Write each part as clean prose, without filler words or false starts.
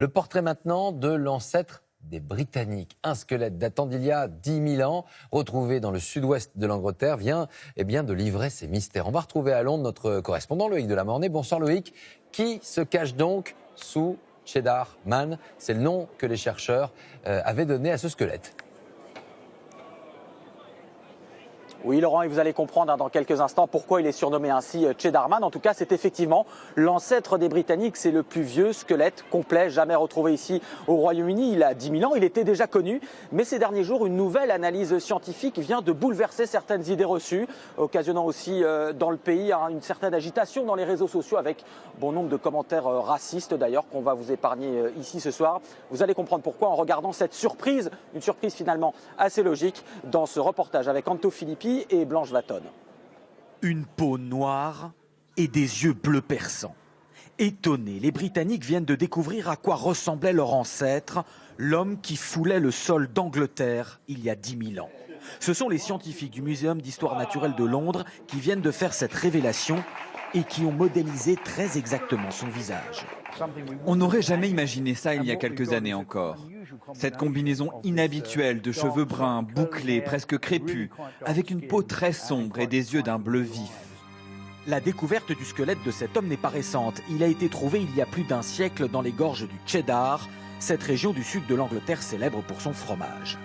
Le portrait maintenant de l'ancêtre des Britanniques. Un squelette datant d'il y a 10 000 ans, retrouvé dans le sud-ouest de l'Angleterre, vient de livrer ses mystères. On va retrouver à Londres notre correspondant Loïc Delamornay. Bonsoir Loïc. Qui se cache donc sous Cheddar Man? C'est le nom que les chercheurs avaient donné à ce squelette. Oui Laurent, et vous allez comprendre dans quelques instants pourquoi il est surnommé ainsi Cheddar Man. En tout cas, c'est effectivement l'ancêtre des Britanniques. C'est le plus vieux squelette complet jamais retrouvé ici au Royaume-Uni. Il a 10 000 ans, il était déjà connu. Mais ces derniers jours, une nouvelle analyse scientifique vient de bouleverser certaines idées reçues, occasionnant aussi dans le pays une certaine agitation dans les réseaux sociaux avec bon nombre de commentaires racistes d'ailleurs qu'on va vous épargner ici ce soir. Vous allez comprendre pourquoi en regardant cette surprise, une surprise finalement assez logique dans ce reportage avec Anto Filippi et Blanche Vatone. Une peau noire et des yeux bleus perçants. Étonnés, les Britanniques viennent de découvrir à quoi ressemblait leur ancêtre, l'homme qui foulait le sol d'Angleterre il y a 10 000 ans. Ce sont les scientifiques du Muséum d'histoire naturelle de Londres qui viennent de faire cette révélation et qui ont modélisé très exactement son visage. On n'aurait jamais imaginé ça il y a quelques années encore. Cette combinaison inhabituelle de cheveux bruns, bouclés, presque crépus, avec une peau très sombre et des yeux d'un bleu vif. La découverte du squelette de cet homme n'est pas récente. Il a été trouvé il y a plus d'un siècle dans les gorges du Cheddar, cette région du sud de l'Angleterre célèbre pour son fromage.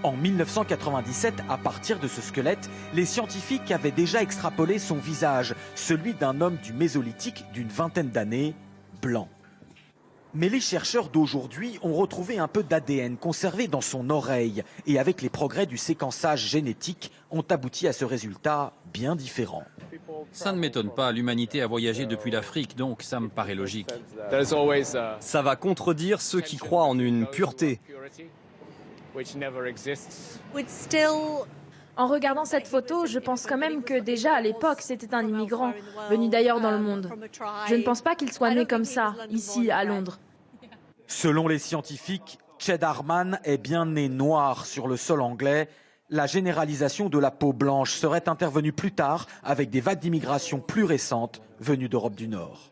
En 1997, à partir de ce squelette, les scientifiques avaient déjà extrapolé son visage, celui d'un homme du Mésolithique d'une vingtaine d'années, blanc. Mais les chercheurs d'aujourd'hui ont retrouvé un peu d'ADN conservé dans son oreille et avec les progrès du séquençage génétique ont abouti à ce résultat bien différent. Ça ne m'étonne pas, l'humanité a voyagé depuis l'Afrique, donc ça me paraît logique. Ça va contredire ceux qui croient en une pureté. En regardant cette photo, je pense quand même que déjà à l'époque, c'était un immigrant, venu d'ailleurs dans le monde. Je ne pense pas qu'il soit né comme ça, ici à Londres. Selon les scientifiques, Cheddar Man est bien né noir sur le sol anglais. La généralisation de la peau blanche serait intervenue plus tard avec des vagues d'immigration plus récentes venues d'Europe du Nord.